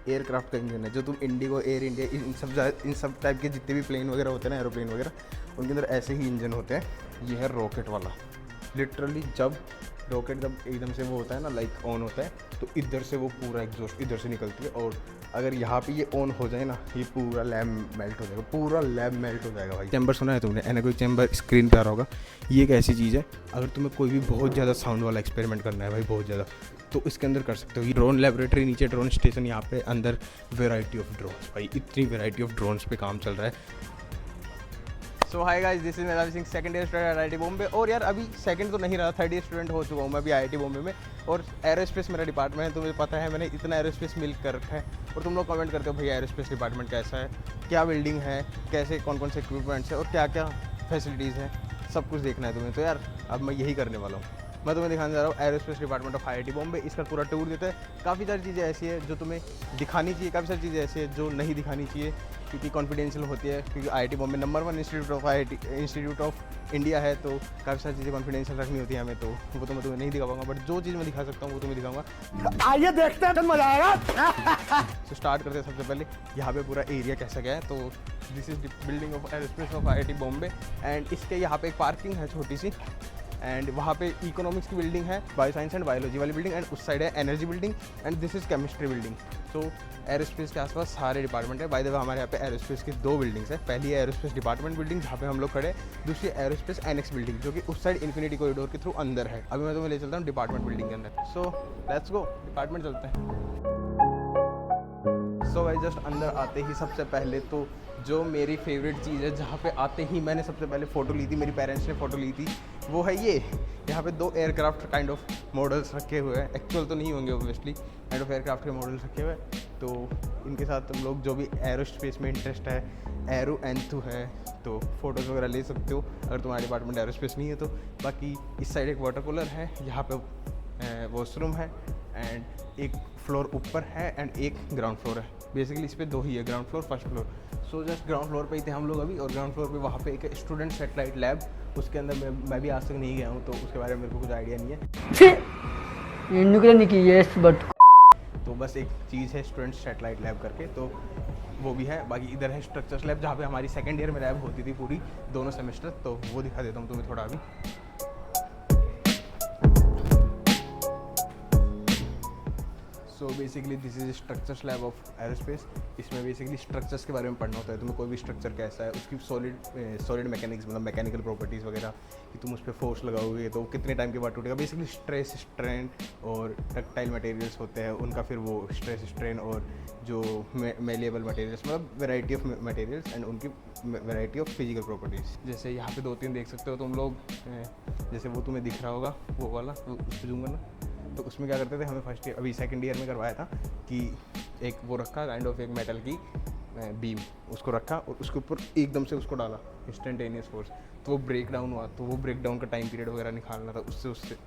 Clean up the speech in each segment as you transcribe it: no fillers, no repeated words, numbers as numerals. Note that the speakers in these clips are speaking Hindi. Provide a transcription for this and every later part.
एयरक्राफ्ट का इंजन है, जो तुम इंडिगो, एयर इंडिया, इन सब टाइप के जितने भी प्लेन वगैरह होते हैं ना, एरोप्लेन वगैरह, उनके अंदर ऐसे ही इंजन होते हैं। ये है रॉकेट वाला। लिटरली जब रॉकेट जब एकदम से वो होता है ना, लाइक ऑन होता है, तो इधर से वो पूरा एग्जॉस्ट इधर से निकलती है, और अगर यहाँ पे ये ऑन हो जाए ना, ये पूरा लैब मेल्ट हो जाएगा, पूरा लैब मेल्ट हो जाएगा भाई। चैम्बर सुना है तुमने? एनेकोइक चैम्बर स्क्रीन पे आ रहा होगा। ये एक ऐसी चीज़ है, अगर तुम्हें कोई भी बहुत ज़्यादा साउंड वाला एक्सपेरिमेंट करना है भाई, बहुत ज़्यादा, तो इसके अंदर कर सकते हो। ये ड्रोन लेबोरेटरी, नीचे ड्रोन स्टेशन, यहाँ पे अंदर वेराइटी ऑफ ड्रोन्स, भाई इतनी वेराइटी ऑफ ड्रोन्स पे काम चल रहा है। सो हाय गाइस, दिस इज मेरा Singh, second year student IIT Bombay. और यार अभी सेकंड तो नहीं रहा, थर्ड ईयर स्टूडेंट हो चुका हूँ मैं अभी IIT बॉम्बे में। और एरोस्पेस मेरा डिपार्टमेंट है, तुम्हें पता है मैंने इतना एरोस्पेस मिल कर रखा है। और तुम लोग कमेंट करते हो भाई एरोस्पेस डिपार्टमेंट कैसा है, क्या बिल्डिंग है, कैसे कौन कौन से इक्विपमेंट्स है और क्या क्या फैसिलिटीज़ हैं, सब कुछ देखना है तुम्हें। तो यार अब मैं यही करने वाला हूँ, मैं तुम्हें दिखाने जा रहा हूँ aerospace department of IIT Bombay. इसका पूरा टूर देता है। काफ़ी सारी चीज़ें ऐसी है जो तुम्हें दिखानी चाहिए, काफ़ी सारी चीज़ें ऐसी है जो नहीं दिखानी चाहिए, क्योंकि कॉन्फिडेंशियल होती है। क्योंकि IIT Bombay number 1 institute of India है, तो काफ़ी सारी चीज़ें कॉन्फिडेंशियल रखनी होती है हमें, तो वो तो मैं तुम्हें नहीं दिखा पाऊंगा। बट जो चीज़ मैं दिखा सकता हूँ वो तुम्हें दिखाऊंगा। आइए देखते हैं, मजा आएगा। तो स्टार्ट करते हैं सबसे पहले, यहाँ पे पूरा एरिया कैसा गया है। तो this is building of aerospace of IIT Bombay. And इसके यहाँ पे एक पार्किंग है छोटी सी, एंड वहाँ पे इकोनॉमिक्स की बिल्डिंग है, बायो साइंस एंड बायोलॉजी वाली बिल्डिंग, एंड उस साइड है energy building, and this is chemistry building. तो एरोस्पेस के आसपास सारे डिपार्टमेंट है। बाय द वे हमारे यहाँ पे एरोस्पेस की 2 बिल्डिंग्स है। पहली है एरोस्पेस डिपार्टमेंट बिल्डिंग, जहाँ पे हम लोग खड़े हैं। दूसरी एरोस्पेस एनेक्स बिल्डिंग, जो कि उस साइड इन्फिनिटी कॉरिडोर के थ्रू अंदर है। अभी मैं तुम्हें ले चलता हूँ डिपार्टमेंट बिल्डिंग के अंदर। सो लेट्स गो, डिपार्टमेंट चलते हैं। सो भाई जस्ट अंदर आते ही सबसे पहले तो जो मेरी फेवरेट चीज़ है, जहाँ पे आते ही मैंने सबसे पहले फ़ोटो ली थी, मेरी पेरेंट्स ने फ़ोटो ली थी, वो है ये। यहाँ पे 2 एयरक्राफ्ट काइंड ऑफ मॉडल्स रखे हुए हैं। एक्चुअल तो नहीं होंगे ऑब्वियसली, काइंड ऑफ एयरक्राफ्ट के मॉडल्स रखे हुए हैं। तो इनके साथ तुम लोग जो भी एरोस्पेस में इंटरेस्ट है, एरो एंथू है, तो फ़ोटोज़ वगैरह ले सकते हो अगर तुम्हारा डिपार्टमेंट एरोस्पेस नहीं है तो। बाकी इस साइड एक वाटर कूलर है, यहाँ पे वॉशरूम है, एंड एक फ्लोर ऊपर है एंड एक ग्राउंड फ्लोर है। बेसिकली इस पे 2 ही है, ground floor, first floor. So just ground floor पे ही थे हम लोग अभी। और ग्राउंड फ्लोर पे वहाँ पे एक स्टूडेंट सैटेलाइट लैब, उसके अंदर मैं भी आज तक नहीं गया हूँ, तो उसके बारे में मेरे को कुछ आइडिया नहीं है। तो बस एक चीज़ है स्टूडेंट सैटेलाइट लैब करके, तो वो भी है। बाकी इधर है स्ट्रक्चर्स लैब, जहाँ पे हमारी सेकेंड ईयर में लैब होती थी पूरी 2 सेमेस्टर, तो वो दिखा देता हूँ तुम्हें थोड़ा अभी। So basically this is structures lab of aerospace. इसमें बेसिकली स्ट्रक्चर्स के बारे में पढ़ना होता है तुम्हें। कोई भी स्ट्रक्चर कैसा है, उसकी सॉलिड मैकेनिक्स, मतलब मैकेनिकल प्रॉपर्टीज़ वगैरह, कि तुम उस पर फोर्स लगाओगे तो कितने टाइम के बाद टूटेगा। बेसिकली स्ट्रेस, स्ट्रेन और डक्टाइल मटेरियल्स होते हैं उनका, फिर वो स्ट्रेस, स्ट्रेन और जो मेलेबल मटेरियल्स, मतलब वेराइटी ऑफ मटेरियल्स एंड उनकी वेराइटी ऑफ फिजिकल प्रॉपर्टीज़। जैसे यहाँ पे 2-3 देख सकते हो तुम लोग, जैसे वो तुम्हें दिख रहा होगा वो वाला, उस पर जूम करना। तो उसमें क्या करते थे, हमें फर्स्ट ईयर, अभी सेकंड ईयर में करवाया था कि एक वो रखा काइंड ऑफ एक मेटल की बीम, उसको रखा और उसके ऊपर एकदम से उसको डाला, इंस्टेंटेनियस फोर्स, तो वो ब्रेक डाउन हुआ। तो वो ब्रेक डाउन का टाइम पीरियड वगैरह निकालना था,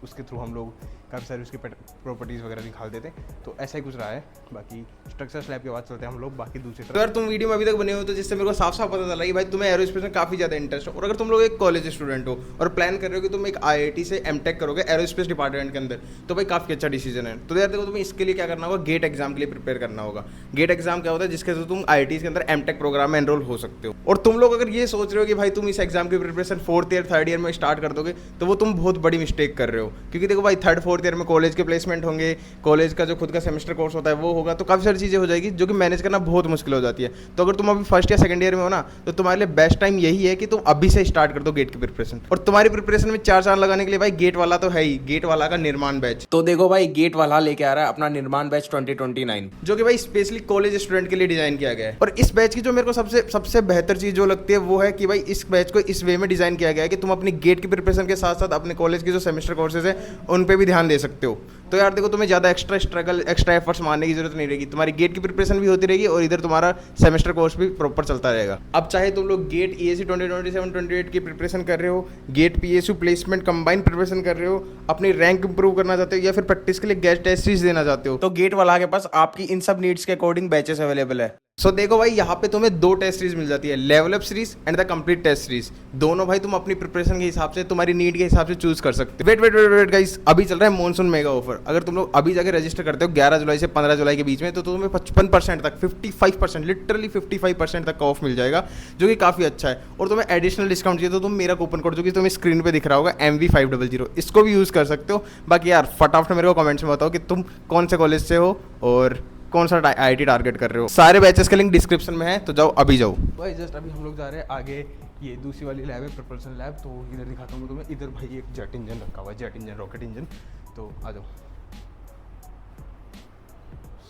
उसके थ्रू हम लोग काफ़ी सारी उसकी प्रॉपर्टीज़ वगैरह निकाल देते। तो ऐसा ही कुछ रहा है। बाकी स्ट्रक्चर स्लैब के बाद चलते हैं हम लोग बाकी दूसरी तरफ। अगर तुम वीडियो में अभी तक बने हो तो जिससे मेरे को साफ साफ पता चला कि भाई तुम्हें एरोस्पेस में काफ़ी ज़्यादा इंटरेस्ट है। और अगर तुम लोग एक कॉलेज स्टूडेंट हो और प्लान कर रहे हो कि तुम एक IIT से M.Tech करोगे एरोस्पेस डिपार्टमेंट के अंदर, तो भाई काफ़ी अच्छा डिसीजन है। तो यार देखो, तुम्हें इसके लिए क्या करना होगा, गेट एग्जाम के लिए प्रिपेयर करना होगा। गेट एग्जाम क्या होता है, जिसके थ्रू तुम IIT के अंदर M.Tech प्रोग्राम में एनरोल हो सकते हो। और तुम लोग अगर ये सोच रहे हो कि भाई तुम इस एग्जाम की preparation 4th year 3rd year में स्टार्ट कर दोगे, तो वो तुम बहुत बड़ी मिस्टेक कर रहे हो। क्योंकि देखो भाई 3rd 4th ईयर में कॉलेज के प्लेसमेंट होंगे, कॉलेज का जो खुद का सेमेस्टर कोर्स होता है वो होगा, तो काफ़ी सारी चीज़ें हो जाएगी जो कि मैनेज करना बहुत मुश्किल हो जाती है। तो अगर तुम अभी 1st या 2nd ईयर में हो ना, तो तुम्हारे लिए बेस्ट टाइम यही है कि तुम अभी से स्टार्ट कर दो गेट की प्रिपरेशन। और तुम्हारी प्रिपरेशन में 4 साल लगाने के लिए भाई गेट वाला तो है ही, गेट वाला का निर्माण बैच। तो देखो भाई, गेट वाला लेके आ रहा है अपना निर्माण बैच 2029, जो कि भाई स्पेशली कॉलेज स्टूडेंट के लिए डिजाइन किया गया है। और इस बैच की जो मेरे को सबसे बेहतर चीज़ जो लगती है वो है कि भाई इस बैच को इस वे में डिजाइन किया गया है कि तुम अपनी गेट की प्रिपरेशन के साथ साथ अपने कॉलेज के जो सेमेस्टर कोर्सेज है उन पे भी ध्यान दे सकते हो। तो यार देखो, तुम्हें ज़्यादा एक्स्ट्रा एफर्ट्स मारने की जरूरत नहीं रहेगी। तुम्हारी गेट की प्रिपरेशन भी होती रहेगी और इधर तुम्हारा सेमेस्टर कोर्स भी प्रॉपर चलता रहेगा। अब चाहे तुम लोग गेट EAC 2027-28 की प्रिपरेशन कर रहे हो, GATE PSU placement combine preparation कर रहे हो, अपनी रैंक इंप्रूव करना चाहते हो, या फिर प्रैक्टिस के लिए गेस्ट टेस्ट सीरीज देना चाहते हो, तो गेट वाला के पास आपकी इन सब नीड्स के अकॉर्डिंग बैचेस अवेलेबल है। सो देखो भाई, यहाँ पे तुम्हें दो टेस्ट सीरीज मिल जाती है, level up series and the complete test series. दोनों भाई तुम अपनी प्रिपरेशन के हिसाब से, तुम्हारी नीड के हिसाब से चूज कर सकते हो। Wait wait wait wait guys, अभी चल रहा है मॉनसून मेगा ऑफर। अगर तुम लोग अभी जाके रजिस्टर करते हो 11 जुलाई से 15 जुलाई के बीच में, तो तुम्हें 55% तक, 55%, लिटरली 55% तक का ऑफ मिल जाएगा, जो कि काफ़ी अच्छा है। और तुम्हें एडिशनल डिस्काउंट चाहिए तो तुम मेरा कूपन कोड, जो कि तुम्हें स्क्रीन पे दिख रहा होगा, MV500, इसको भी यूज़ कर सकते हो। बाकी यार फटाफट मेरे को कमेंट्स में बताओ कि तुम कौन से कॉलेज से हो और कौन सा IIT टारगेट कर रहे हो। सारे बैचेस का लिंक डिस्क्रिप्शन में है, तो जाओ अभी जाओ भाई। जस्ट अभी हम लोग जा रहे हैं आगे, ये दूसरी वाली लैब है, प्रोपल्शन लैब। तो इधर दिखाता हूँ तुम्हें। इधर भाई एक जेट इंजन रखा हुआ है, जेट इंजन, रॉकेट इंजन। तो आ जाओ।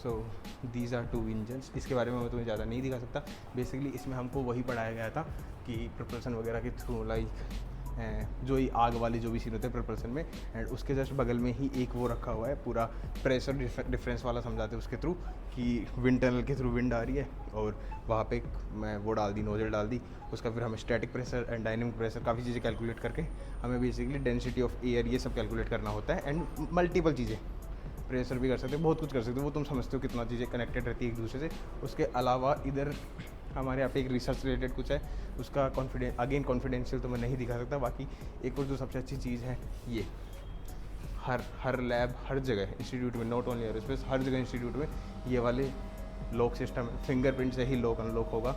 So these are 2 engines. इसके बारे में मैं तुम्हें ज़्यादा नहीं दिखा सकता। बेसिकली इसमें हमको वही पढ़ाया गया था कि प्रोपल्शन वगैरह के थ्रू, लाइक जो ही आग वाले जो भी सीन होते हैं प्रोपल्शन में। एंड उसके जस्ट बगल में ही एक वो रखा हुआ है, पूरा प्रेशर डिफरेंस वाला समझाते हैं उसके थ्रू, कि विंड टनल के थ्रू विंड आ रही है और वहाँ पे मैं वो डाल दी, नोजल डाल दी। उसका फिर हमें static pressure and dynamic pressure, काफ़ी चीज़ें कैलकुलेट करके हमें बेसिकली डेंसिटी ऑफ एयर, ये सब कैलकुलेट करना होता है। एंड मल्टीपल चीज़ें, प्रेशर भी कर सकते हो, बहुत कुछ कर सकते हो। वो तुम समझते हो कितना चीज़ें कनेक्टेड रहती है एक दूसरे से। उसके अलावा इधर हमारे यहाँ पे एक रिसर्च रिलेटेड कुछ है, उसका कॉन्फिडेंशियल तो मैं नहीं दिखा सकता। बाकी एक और जो सबसे अच्छी चीज़ है, ये हर लैब, हर जगह इंस्टीट्यूट में, नॉट ओनली एरोस्पेस, हर जगह इंस्टीट्यूट में ये वाले लॉक सिस्टम है। फिंगरप्रिंट से ही लॉक अनलॉक होगा।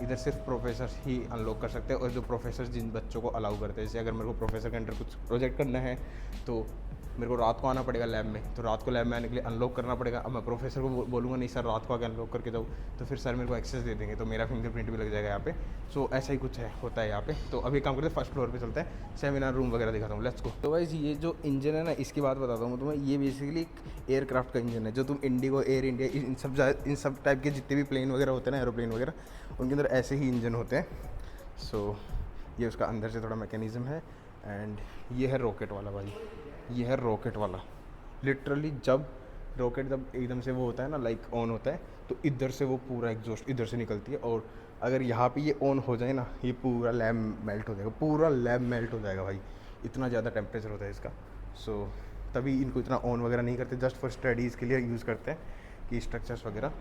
इधर सिर्फ प्रोफेसर ही अनलॉक कर सकते हैं, और जो प्रोफेसर जिन बच्चों को अलाउ करते हैं, जैसे अगर मेरे को प्रोफेसर के अंडर कुछ प्रोजेक्ट करना है तो मेरे को रात को आना पड़ेगा लैब में, तो रात को लैब में आने के लिए अनलॉक करना पड़ेगा। अब मैं प्रोफेसर को बोलूँगा नहीं सर रात को आके अनलॉक करके जाऊँ, तो फिर सर मेरे को एक्सेस दे देंगे, तो मेरा फिंगरप्रिंट भी लग जाएगा यहाँ पे। सो ऐसा ही कुछ है, होता है यहाँ पे। तो अभी काम करते हैं, फर्स्ट फ्लोर पे चलते हैं, सेमिनार रूम वगैरह दिखाता हूँ, लेट्स गो। तो भाई ये जो इंजन है ना, इसकी बात बताता हूँ तुम्हें। ये बेसिकली एक एयरक्राफ्ट का इंजन है, जो तुम इंडिगो, एयर इंडिया, इन सब टाइप के जितने भी प्लेन वगैरह होते हैं ना, एरोप्लेन वगैरह, उनके अंदर ऐसे ही इंजन होते हैं। सो ये उसका अंदर से थोड़ा मैकेनिज़्म है। एंड ये है रॉकेट वाला भाई, ये है रॉकेट वाला। लिटरली जब रॉकेट जब एकदम से वो होता है ना, लाइक ऑन होता है, तो इधर से वो पूरा एग्जॉस्ट इधर से निकलती है। और अगर यहाँ पे ये ऑन हो जाए ना, ये पूरा लैब मेल्ट हो जाएगा, पूरा लैब मेल्ट हो जाएगा भाई, इतना ज़्यादा टेम्परेचर होता है इसका। सो तभी इनको इतना ऑन वगैरह नहीं करते, जस्ट फॉर स्टडीज़ के लिए यूज़ करते हैं कि स्ट्रक्चर्स वगैरह।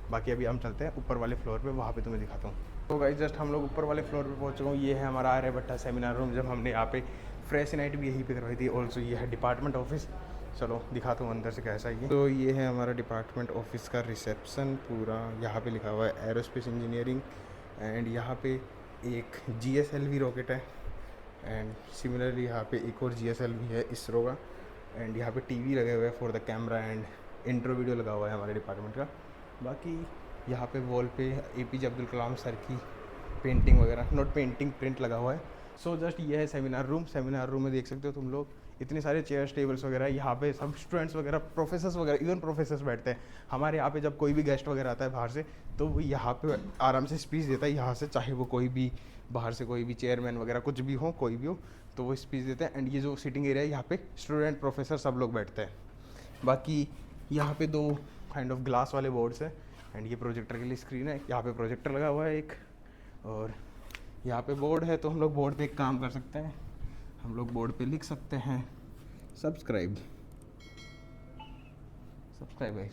बाकी अभी हम चलते हैं ऊपर वाले फ्लोर पे, वहाँ पे तुम्हें दिखाता हूँ। तो गाइस जस्ट हम लोग ऊपर वाले फ्लोर पे पहुँच चुका हूँ। ये है हमारा आर्यभट्टा सेमिनार रूम। जब हमने यहाँ पे फ्रेश नाइट भी यहीं पे करवाई थी। ऑल्सो ये है डिपार्टमेंट ऑफिस। चलो दिखाता हूँ अंदर से कैसा है ये। तो ये है हमारा डिपार्टमेंट ऑफिस का रिसेप्शन पूरा। यहाँ पे लिखा हुआ है एरोस्पेस इंजीनियरिंग। एंड यहाँ पे एक GSLV रॉकेट है। एंड सिमिलरली यहाँ पे एक और GSLV है इसरो का। एंड यहाँ पे TV लगे हुए हैं for the camera, and intro video लगा हुआ है हमारे डिपार्टमेंट का। बाकी यहाँ पे वॉल पे APJ अब्दुल कलाम सर की पेंटिंग वगैरह, नॉट पेंटिंग, प्रिंट लगा हुआ है। सो जस्ट ये है सेमिनार रूम। सेमिनार रूम में देख सकते हो तुम लोग, इतने सारे चेयर्स, टेबल्स वगैरह। यहाँ पे सब स्टूडेंट्स वगैरह, प्रोफेसर्स वगैरह, इवन प्रोफेसर्स बैठते हैं। हमारे यहाँ पे जब कोई भी गेस्ट वगैरह आता है बाहर से, तो वो यहाँ पे आराम से स्पीच देता है यहाँ से, चाहे वो कोई भी बाहर से कोई भी चेयरमैन वगैरह कुछ भी हो, कोई भी हो, तो वो स्पीच देते हैं। एंड ये जो सिटिंग एरिया है, यहाँ पे स्टूडेंट, प्रोफेसर सब लोग बैठते हैं। बाकी यहाँ पे 2 काइंड ऑफ ग्लास वाले बोर्ड्स हैं। एंड ये प्रोजेक्टर के लिए स्क्रीन है, यहाँ पे प्रोजेक्टर लगा हुआ है एक, और यहाँ पे बोर्ड है। तो हम लोग बोर्ड पे एक काम कर सकते हैं, हम लोग बोर्ड पे लिख सकते हैं सब्सक्राइब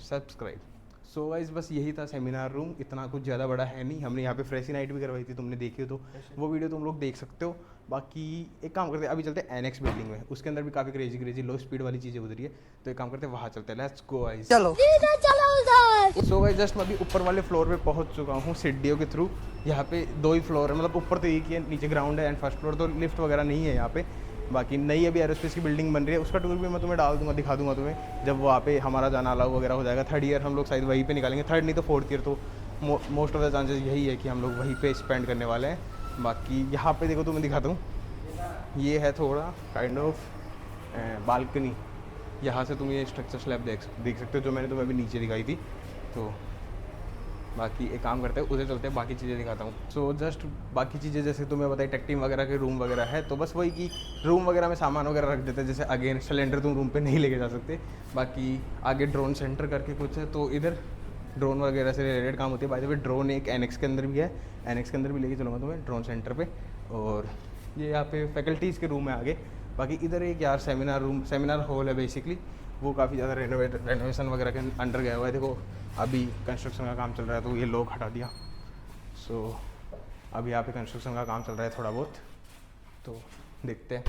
सब्सक्राइब। सो गाइस बस यही था सेमिनार रूम, इतना कुछ ज़्यादा बड़ा है नहीं। हमने यहाँ पे फ्रेशी नाइट भी करवाई थी, तुमने देखी हो तो वो वीडियो तुम लोग देख सकते हो। बाकी एक काम करते हैं, अभी चलते हैं एनेक्स बिल्डिंग में, उसके अंदर भी काफ़ी क्रेजी लो स्पीड वाली चीज़ें उधर है। तो एक काम करते हैं, वहाँ चलते हैं, लेट्स गो गाइस, चलो। सो गाइस जस्ट मैं अभी ऊपर वाले फ्लोर पे पहुँच चुका हूँ सीढ़ियों के थ्रू। यहाँ पे 2 ही फ्लोर है, मतलब ऊपर तो एक ही है, नीचे ग्राउंड है, एंड फर्स्ट फ्लोर तो लिफ्ट वगैरह नहीं है यहाँ पे। बाकी नई अभी एरोस्पेस की बिल्डिंग बन रही है, उसका टूर भी मैं तुम्हें डाल दूंगा, दिखा दूंगा तुम्हें, जब वहाँ पे हमारा जाना अलाउ वगैरह हो जाएगा। 3rd ईयर हम लोग शायद वहीं पे निकालेंगे, 3rd नहीं तो 4th ईयर, तो मोस्ट ऑफ द चांसेस यही है कि हम लोग वहीं पे स्पेंड करने वाले हैं। बाकी यहाँ पे देखो, तुम्हें दिखाता हूँ, ये है थोड़ा काइंड ऑफ बालकनी। यहाँ से तुम ये स्ट्रक्चर स्लैब देख सकते हो, जो मैंने तुम्हें अभी नीचे दिखाई थी। तो बाकी एक काम करते हैं, उधर चलते हैं, बाकी चीज़ें दिखाता हूँ। सो जस्ट बाकी चीज़ें जैसे तुम्हें बताई, टेक टीम वगैरह के रूम वगैरह है, तो बस वही कि रूम वगैरह में सामान वगैरह रख देते हैं। जैसे अगेन सिलेंडर तुम रूम पे नहीं लेके जा सकते। बाकी आगे ड्रोन सेंटर करके कुछ है, तो इधर ड्रोन वगैरह से रिलेटेड काम होती है। बाय द वे ड्रोन एक एनेक्स के अंदर भी है, एनेक्स के अंदर भी लेके चलूँगा तुम्हें ड्रोन सेंटर पर। और ये यहाँ पे फैकल्टीज़ के रूम है आगे। बाकी इधर एक यार सेमिनार हॉल है बेसिकली, वो काफ़ी ज़्यादा रेनोवेशन वगैरह के अंडर गया हुआ है। देखो अभी कंस्ट्रक्शन का काम चल रहा है तो ये लोग हटा दिया। सो अभी यहाँ पे कंस्ट्रक्शन का काम चल रहा है थोड़ा बहुत, तो देखते हैं।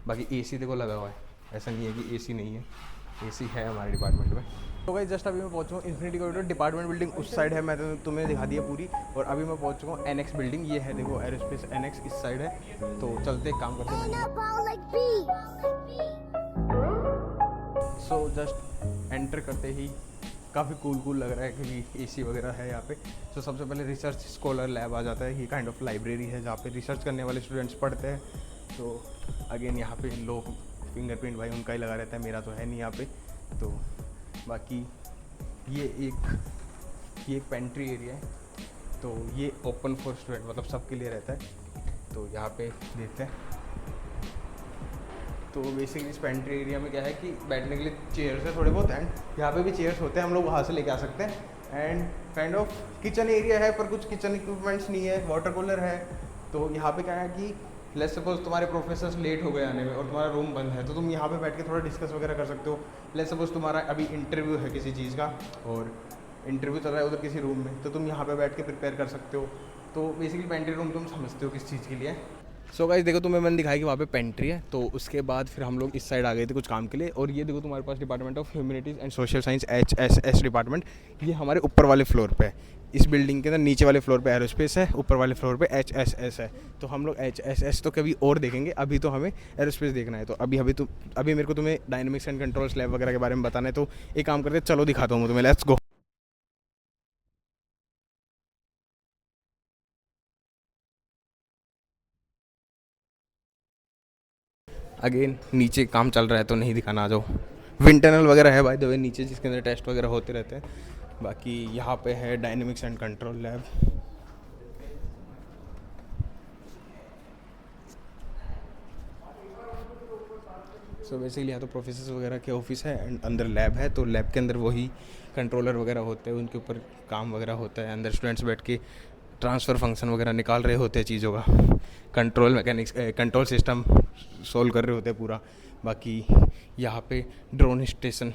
बाकी एसी देखो लगा हुआ है, ऐसा नहीं है कि एसी नहीं है, एसी है हमारे डिपार्टमेंट में। तो भाई जस्ट अभी मैं पहुंचा हूँ इन्फिनिटी कॉरिडोर। डिपार्टमेंट बिल्डिंग उस साइड है, मैं तो तुम्हें दिखा दिया पूरी। और अभी मैं पहुंच चुका हूँ एनएक्स बिल्डिंग, ये है देखो एरोस्पेस एनएक्स इस साइड है। तो चलते एक काम करते हैं। सो जस्ट एंटर करते ही काफ़ी कूल लग रहा है क्योंकि एसी वगैरह है यहाँ पे। तो सबसे पहले रिसर्च स्कॉलर लैब आ जाता है। ये काइंड ऑफ लाइब्रेरी है जहाँ पे रिसर्च करने वाले स्टूडेंट्स पढ़ते हैं। तो अगेन यहाँ पे लोग फिंगरप्रिंट भाई उनका ही लगा रहता है, मेरा तो है नहीं यहाँ पे। तो बाकी ये एक पेंट्री एरिया है, तो ये ओपन फॉर स्टूडेंट मतलब सबके लिए रहता है। तो यहाँ पे देखते हैं। तो बेसिकली इस पेंट्री एरिया में क्या है कि बैठने के लिए चेयर्स है थोड़े बहुत, एंड यहाँ पे भी चेयर्स होते हैं, हम लोग वहाँ से लेके आ सकते हैं। And kind of kitchen area है पर कुछ किचन इक्विपमेंट्स नहीं है, वाटर कूलर है। तो यहाँ पे क्या है कि लेट्स सपोज तुम्हारे प्रोफेसर्स लेट हो गए आने में और तुम्हारा रूम बंद है, तो तुम यहाँ पे बैठ के थोड़ा डिस्कस वगैरह कर सकते हो। लेट्स सपोज तुम्हारा अभी इंटरव्यू है किसी चीज़ का और इंटरव्यू चल रहा है उधर किसी रूम में, तो तुम यहाँ पे बैठ के प्रिपेयर कर सकते हो। तो बेसिकली पेंट्री रूम तुम समझते हो किस चीज़ के लिए। सो गाइस देखो तुम्हें मैंने दिखाया कि वहाँ पे पेंट्री है। तो उसके बाद फिर हम लोग इस साइड आ गए थे कुछ काम के लिए। और ये देखो तुम्हारे पास department of humanities and social science HSS department, ये हमारे ऊपर वाले फ्लोर पे है। इस बिल्डिंग के अंदर नीचे वाले फ्लोर पे एरोस्पेस है, ऊपर वाले फ्लोर पे HSS है। तो हम लोग HSS तो कभी और देखेंगे, अभी तो हमें एरोस्पेस देखना है। तो अभी मेरे को तुम्हें डायनेमिक्स एंड कंट्रोल्स लैब वगैरह के बारे में बताना है। तो एक काम करते चलो दिखाता हूँ तुम्हें, लेट्स गो। अगेन नीचे काम चल रहा है तो नहीं दिखाना, आ जाओ। विंड टनल वगैरह है बाय द वे नीचे, जिसके अंदर टेस्ट वगैरह होते रहते हैं। बाकी यहाँ पे है dynamics and control lab. So basically यहाँ तो प्रोफेसर वगैरह के ऑफिस है एंड अंदर लैब है। तो लैब के अंदर वही कंट्रोलर वगैरह होते हैं, उनके ऊपर काम वगैरह होता है। अंदर स्टूडेंट्स बैठ के ट्रांसफ़र फंक्शन वगैरह निकाल रहे होते हैं चीज़ों का, control mechanics control system solve कर रहे होते हैं पूरा। बाकी यहाँ पे ड्रोन स्टेशन,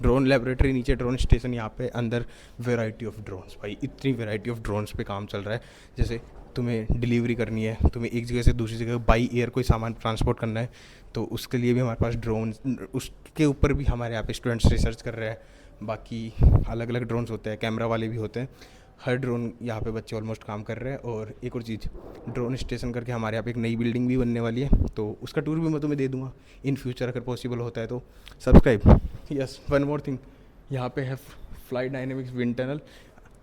ड्रोन लेबोरेटरी, नीचे ड्रोन स्टेशन, यहाँ पे अंदर वैरायटी ऑफ ड्रोन्स। भाई इतनी वैरायटी ऑफ ड्रोन्स पे काम चल रहा है। जैसे तुम्हें डिलीवरी करनी है, तुम्हें एक जगह से दूसरी जगह बाई एयर कोई सामान ट्रांसपोर्ट करना है, तो उसके लिए भी हमारे पास ड्रोन, उसके ऊपर भी हमारे यहाँ पे स्टूडेंट्स रिसर्च कर रहे हैं। बाकी अलग अलग ड्रोन्स होते हैं, कैमरा वाले भी होते हैं। हर ड्रोन यहाँ पे बच्चे ऑलमोस्ट काम कर रहे हैं। और एक और चीज़, ड्रोन स्टेशन करके हमारे यहाँ पे एक नई बिल्डिंग भी बनने वाली है, तो उसका टूर भी मैं तुम्हें दे दूँगा इन फ्यूचर अगर पॉसिबल होता है तो। Subscribe. Yes, one more thing, यहाँ पे है flight dynamics wind tunnel.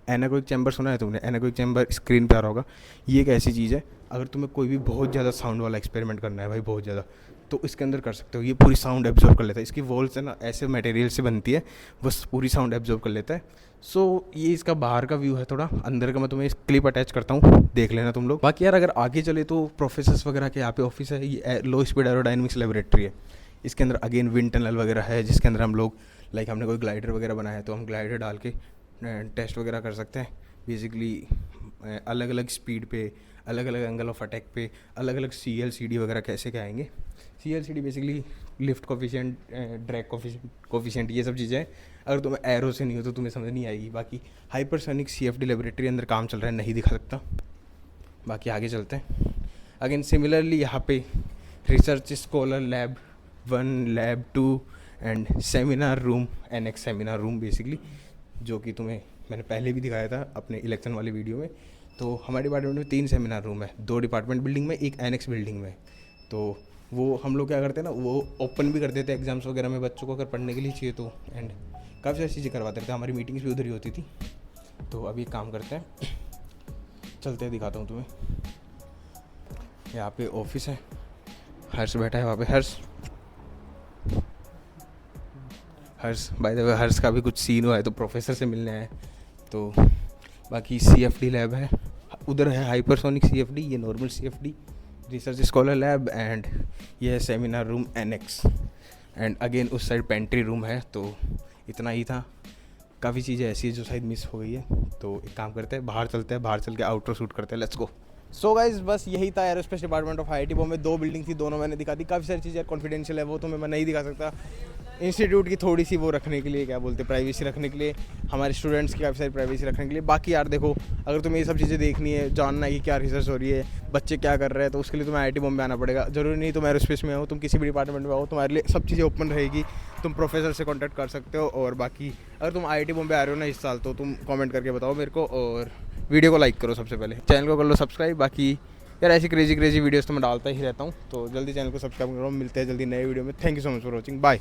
Anechoic chamber सुना है तुमने? एनाकोइक चैम्बर स्क्रीन पे आ रहा होगा। ये एक ऐसी चीज़ है, अगर तुम्हें कोई भी बहुत ज़्यादा साउंड वाला एक्सपेरिमेंट करना है भाई, बहुत ज़्यादा, तो इसके अंदर कर सकते हो। ये पूरी साउंड एब्जॉर्ब कर लेता है। इसकी वॉल्स है ना ऐसे मटेरियल से बनती है, बस पूरी साउंड एब्जॉर्ब कर लेता है। सो ये इसका बाहर का व्यू है, थोड़ा अंदर का मैं तुम्हें क्लिप अटैच करता हूँ, देख लेना तुम लोग। बाकी यार अगर आगे चले तो प्रोफेसर्स वगैरह के यहाँ पे ऑफिस है। ये लो स्पीड एरोडायनेमिक्स लेबोरेटरी है। इसके अंदर अगेन विंड टनल वगैरह है, जिसके अंदर हम लोग लाइक हमने कोई ग्लाइडर वगैरह बनाया है तो हम ग्लाइडर डाल के टेस्ट वगैरह कर सकते हैं। बेसिकली अलग अलग स्पीड पे, अलग अलग एंगल ऑफ अटैक पे, अलग अलग CL/CD वगैरह कैसे क्या आएंगे। CL/CD basically lift coefficient, drag coefficient, ये सब चीज़ें। अगर तुम्हें एरो से नहीं हो तो तुम्हें समझ नहीं आएगी। बाकी हाइपरसोनिक CFD लेबोरेटरी अंदर काम चल रहा है, नहीं दिखा सकता। बाकी आगे चलते हैं। अगेन सिमिलरली यहाँ पे research scholar lab 1, lab 2 and seminar room, NX seminar room basically, जो कि तुम्हें मैंने पहले भी दिखाया था अपने इलेक्शन वाली वीडियो में। तो हमारे डिपार्टमेंट में 3 सेमिनार रूम है, 2 डिपार्टमेंट बिल्डिंग में, एक NX बिल्डिंग में। तो वो हम लोग क्या करते हैं ना, वो ओपन भी कर देते हैं एग्जाम्स वगैरह में बच्चों को अगर पढ़ने के लिए चाहिए तो। एंड काफ़ी सारी चीज़ें करवाते रहते हैं, हमारी मीटिंग्स भी उधर ही होती थी। तो अभी काम करते हैं, चलते हैं दिखाता हूँ तुम्हें। यहाँ पे ऑफिस है, हर्ष बैठा है वहाँ पे। हर्ष बाय द वे, हर्ष का भी कुछ सीन हुआ है तो प्रोफेसर से मिलने आए। तो बाकी CFD लैब है, उधर है हाइपरसोनिक CFD, ये normal CFD, research scholar lab, and ये है seminar room NX। And again उस साइड पेंट्री रूम है। तो इतना ही था, काफ़ी चीज़ें ऐसी है जो शायद मिस हो गई है। तो एक काम करते हैं, बाहर चलते हैं, बाहर चल के आउटर शूट करते हैं, लेट्स गो। सो गाइज बस यही था aerospace department of IIT Bombay. 2 building थी, दोनों मैंने दिखा दी। काफ़ी सारी चीज़ें कॉन्फिडेंशियल है, वो तो मैं नहीं दिखा सकता। इंस्टीट्यूट की थोड़ी सी वो रखने के लिए, क्या बोलते हैं, प्राइवेसी रखने के लिए, हमारे स्टूडेंट्स की काफ़ी सारी प्राइवेसी रखने के लिए। बाकी यार देखो, अगर तुम्हें ये सब चीज़ें देखनी है, जानना है कि क्या रिसर्च हो रही है, बच्चे क्या कर रहे हैं, तो उसके लिए तुम्हें IIT बॉम्बे आना पड़ेगा। ज़रूरी नहीं तुम एरोस्पेस में हो, तुम किसी भी डिपार्टमेंट में हो, तुम्हारे लिए सब चीज़ें ओपन रहेगी। तुम प्रोफेसर से कॉन्टैक्ट कर सकते हो। और बाकी अगर तुम IIT बॉम्बे आ रहे हो ना इस साल, तो तुम कॉमेंट करके बताओ मेरे को, और वीडियो को लाइक करो सबसे पहले, चैनल को कर लो सब्सक्राइब। बाकी यार ऐसी क्रेजी वीडियोस तो मैं डालता ही रहता हूँ, तो जल्दी चैनल को सब्सक्राइब करो। मिलते हैं जल्दी नए वीडियो में। Thank you so much for watching, bye.